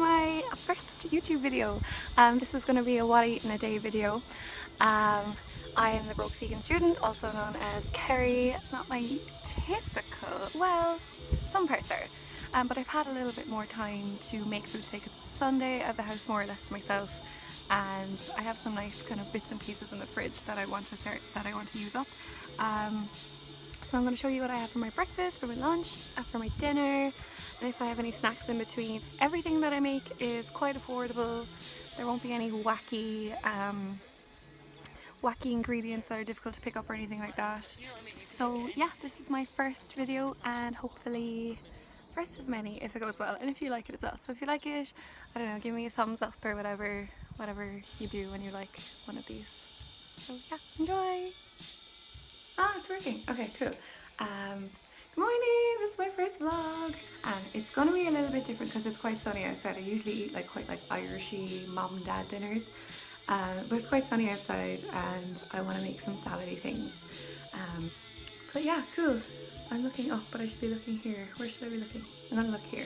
my first YouTube video. This is going to be a what I eat in a day video. I am the broke vegan student, also known as Kerry. It's not my typical, well, some parts are, but I've had a little bit more time to make food today because it's Sunday. I have the house more or less to myself, and I have some nice kind of bits and pieces in the fridge that I want to use up. So I'm going to show you what I have for my breakfast, for my lunch, for my dinner, and if I have any snacks in between. Everything that I make is quite affordable. There won't be any wacky ingredients that are difficult to pick up or anything like that. So yeah, this is my first video and hopefully first of many if it goes well, and if you like it as well. So if you like it, I don't know, give me a thumbs up or whatever you do when you like one of these. So yeah, enjoy! Ah, it's working. Okay, cool. Good morning, this is my first vlog. It's gonna be a little bit different because it's quite sunny outside. I usually eat like quite like Irishy mom and dad dinners. But it's quite sunny outside and I want to make some salady things. But yeah, cool. I'm looking up, but I should be looking here. Where should I be looking? I'm gonna look here.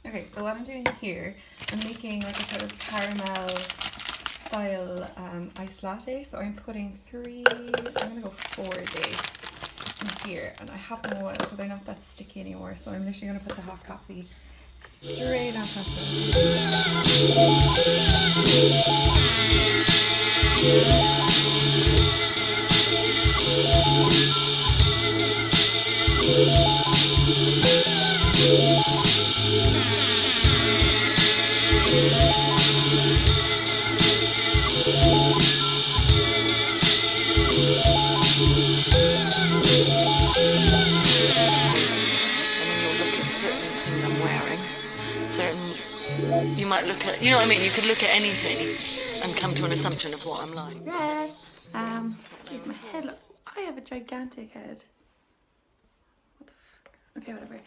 Okay, so what I'm doing here, I'm making like a sort of caramel style iced latte. So I'm putting I'm gonna go 4 dates in here, and I have them all so they're not that sticky anymore. So I'm literally gonna put the hot coffee straight on top of You might look at, you know what I mean, you could look at anything and come to an assumption of what I'm like. yes. Jeez, my head, look, I have a gigantic head. What the fuck? Okay, whatever.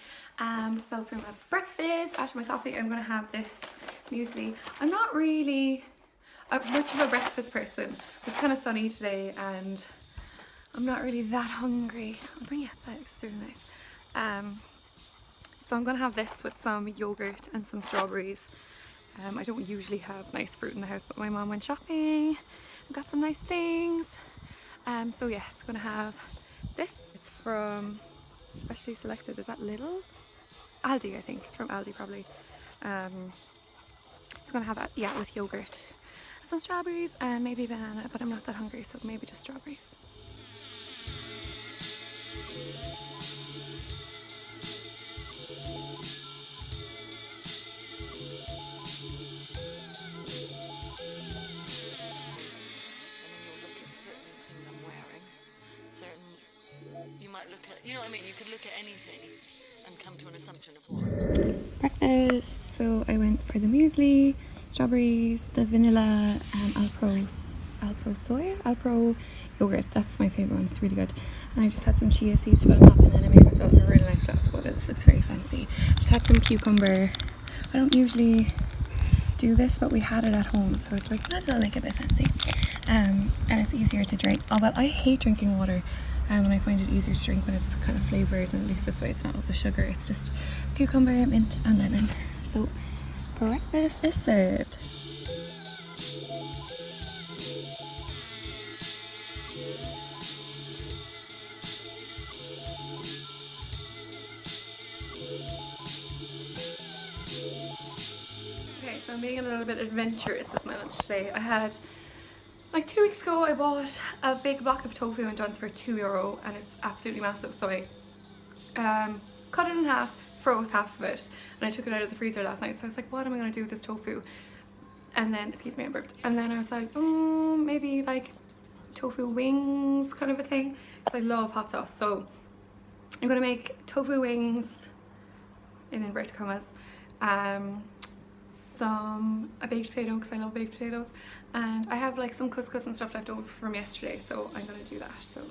So for my breakfast, after my coffee, I'm gonna have this muesli. I'm not really much of a breakfast person. It's kind of sunny today and I'm not really that hungry. I'll bring it outside, it's really nice. So I'm gonna have this with some yogurt and some strawberries. I don't usually have nice fruit in the house, but my mom went shopping and got some nice things. So yes, gonna have this. It's from Specially Selected. Is that Lidl? Aldi, I think. It's from Aldi probably. It's gonna have that, yeah, with yogurt, some strawberries and maybe banana, but I'm not that hungry, so maybe just strawberries. You might look at, you know what I mean, you could look at anything and come to an assumption of what. Breakfast, so I went for the muesli, strawberries, the vanilla Alpro yogurt. That's my favourite one, it's really good. And I just had some chia seeds to put on top, and then I made myself a really nice glass of water. This looks very fancy. Just had some cucumber. I don't usually do this, but we had it at home, so I was like, might as well make it a bit fancy. And it's easier to drink. Oh well, I hate drinking water. And I find it easier to drink when it's kind of flavoured, and at least this way it's not lots of sugar, it's just cucumber, mint and lemon. So breakfast is served. Okay, so I'm being a little bit adventurous with my lunch today. I had, like 2 weeks ago, I bought a big block of tofu in Dunnes for €2 and it's absolutely massive. So I cut it in half, froze half of it, and I took it out of the freezer last night. So I was like, what am I going to do with this tofu? And then, excuse me, I burped. And then I was like, maybe like tofu wings kind of a thing, because I love hot sauce. So I'm going to make tofu wings, in inverted commas, a baked potato because I love baked potatoes, and I have like some couscous and stuff left over from yesterday, so I'm gonna do that. So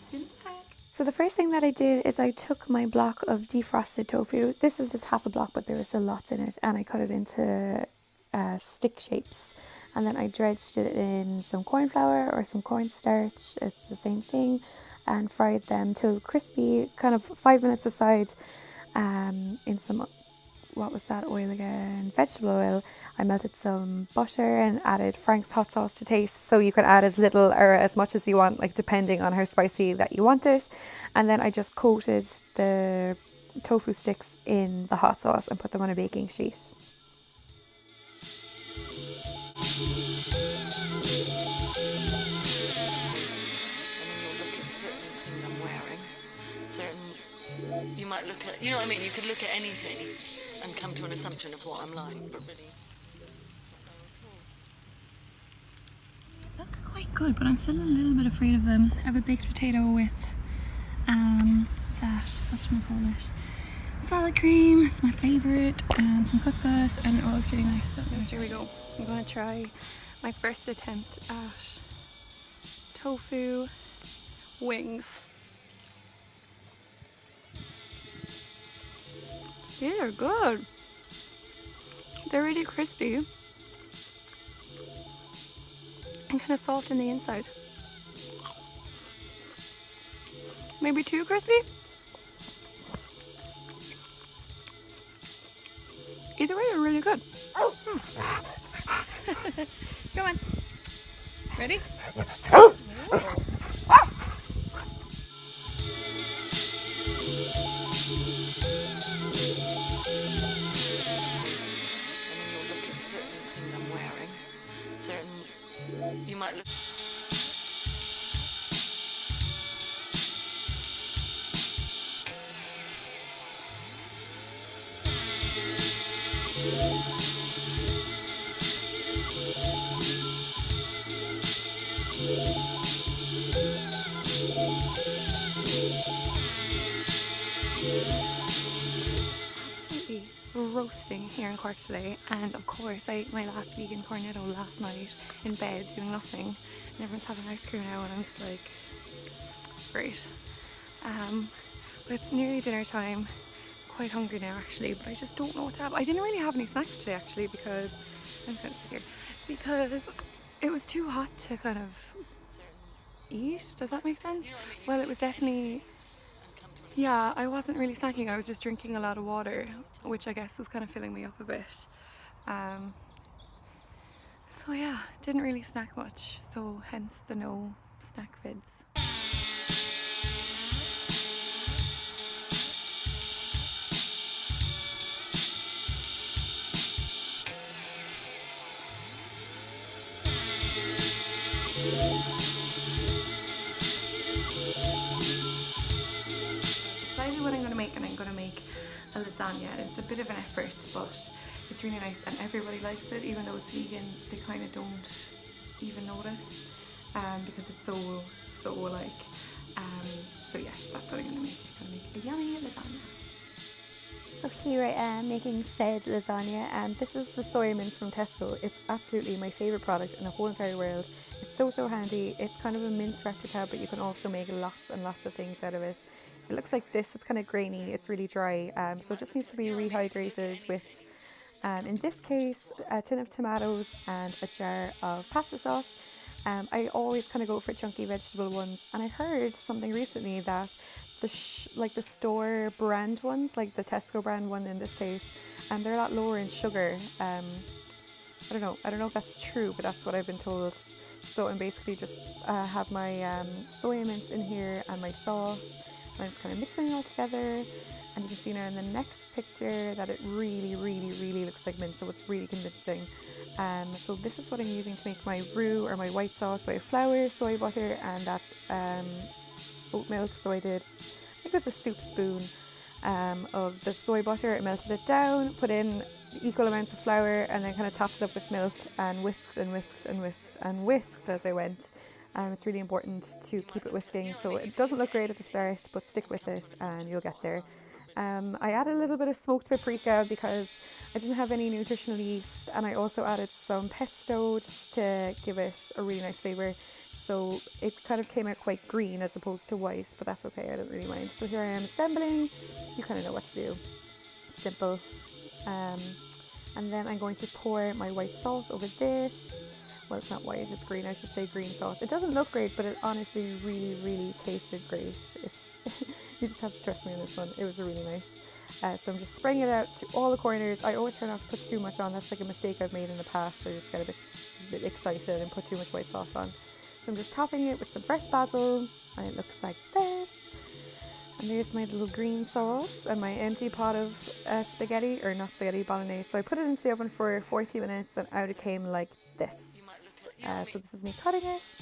see you in a sec. So the first thing that I did is I took my block of defrosted tofu. This is just half a block, but there was still lots in it, and I cut it into stick shapes, and then I dredged it in some corn flour or some cornstarch. It's the same thing. and fried them till crispy, kind of 5 minutes aside in some, what was that oil again? Vegetable oil. I melted some butter and added Frank's hot sauce to taste. So you can add as little or as much as you want, like depending on how spicy that you want it. And then I just coated the tofu sticks in the hot sauce and put them on a baking sheet. You might look at, you know what I mean? You could look at anything and come to an assumption of what I'm like, but really, Look quite good, but I'm still a little bit afraid of them. I have a baked potato with that, whatchamacallit, salad cream, it's my favourite, and some couscous, and it all looks really nice. So here we go. I'm going to try my first attempt at tofu wings. These are good. They're really crispy and kind of soft in the inside. Maybe too crispy? Either way, they're really good. Come on. Ready? you might look. Absolutely roasting here in Cork today, and of course I ate my last vegan cornetto last night in bed doing nothing, and everyone's having ice cream now and I'm just like, great. But it's nearly dinner time. Quite hungry now actually, but I just don't know what to have. I didn't really have any snacks today actually because I'm just gonna sit here because it was too hot to kind of eat. Does that make sense? Well, it was definitely, yeah, I wasn't really snacking. I was just drinking a lot of water, which I guess was kind of filling me up a bit. So yeah, didn't really snack much, so hence the no snack vids. Decided what I'm going to make, and I'm going to make a lasagna. It's a bit of an effort, but it's really nice and everybody likes it. Even though it's vegan, they kind of don't even notice because it's so like so yeah, that's what I'm going to make. I'm going to make a yummy lasagna. So here I am making said lasagna, and this is the soy mince from Tesco. It's absolutely my favourite product in the whole entire world. It's so handy. It's kind of a mince replica, but you can also make lots and lots of things out of it. It looks like this. It's kind of grainy. It's really dry, so it just needs to be rehydrated with, in this case, a tin of tomatoes and a jar of pasta sauce. I always kind of go for chunky vegetable ones, and I heard something recently that the store brand ones, like the Tesco brand one in this case, they're a lot lower in sugar. I don't know if that's true, but that's what I've been told. So I'm basically just have my soy mince in here and my sauce, and I'm just kind of mixing it all together. And you can see now in the next picture that it really looks like mince, so it's really convincing. So this is what I'm using to make my roux or my white sauce. So I have flour, soy butter, and that oat milk. So I did, I think it was a soup spoon of the soy butter. I melted it down, put in equal amounts of flour, and then kind of topped it up with milk and whisked as I went. It's really important to keep it whisking, so it doesn't look great at the start, but stick with it and you'll get there. I added a little bit of smoked paprika because I didn't have any nutritional yeast, and I also added some pesto just to give it a really nice flavour. So it kind of came out quite green as opposed to white, but that's okay, I don't really mind. So here I am assembling. You kind of know what to do. Simple. And then I'm going to pour my white sauce over this. well, it's not white, it's green, I should say green sauce. It doesn't look great, but it honestly really tasted great. If you just have to trust me on this one, it was really nice. So I'm just spreading it out to all the corners. I always try not to put too much on. That's like a mistake I've made in the past. I just get a bit excited and put too much white sauce on. So I'm just topping it with some fresh basil, and it looks like this. And there's my little green sauce and my empty pot of spaghetti, or not spaghetti, bolognese. So I put it into the oven for 40 minutes and out it came like this. So this is me cutting it.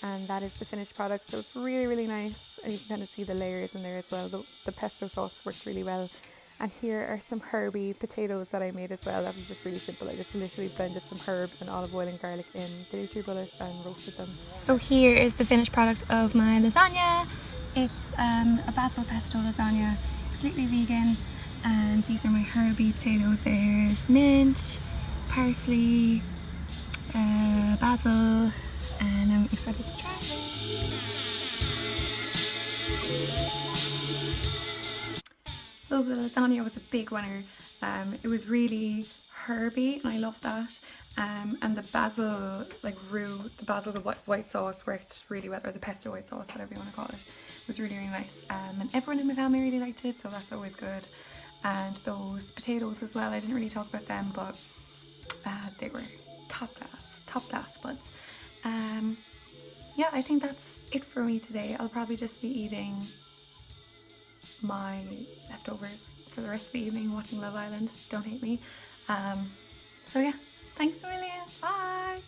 And that is the finished product. So it's really nice. And you can kind of see the layers in there as well. The pesto sauce worked really well. And here are some herby potatoes that I made as well. That was just really simple. I just literally blended some herbs and olive oil and garlic in the NutriBullet and roasted them. So here is the finished product of my lasagna. It's a basil pesto lasagna, completely vegan. And these are my herby potatoes. There's mint, parsley, basil, and I'm excited to try it. So the lasagna was a big winner. It was really herby and I love that. And the basil, like roux, the white sauce worked really well, or the pesto white sauce, whatever you want to call it, was really nice. And everyone in my family really liked it, so that's always good. And those potatoes as well, I didn't really talk about them, but they were top class buds. Yeah, I think that's it for me today. I'll probably just be eating my leftovers for the rest of the evening, watching Love Island. Don't hate me. So yeah, thanks a million. Bye.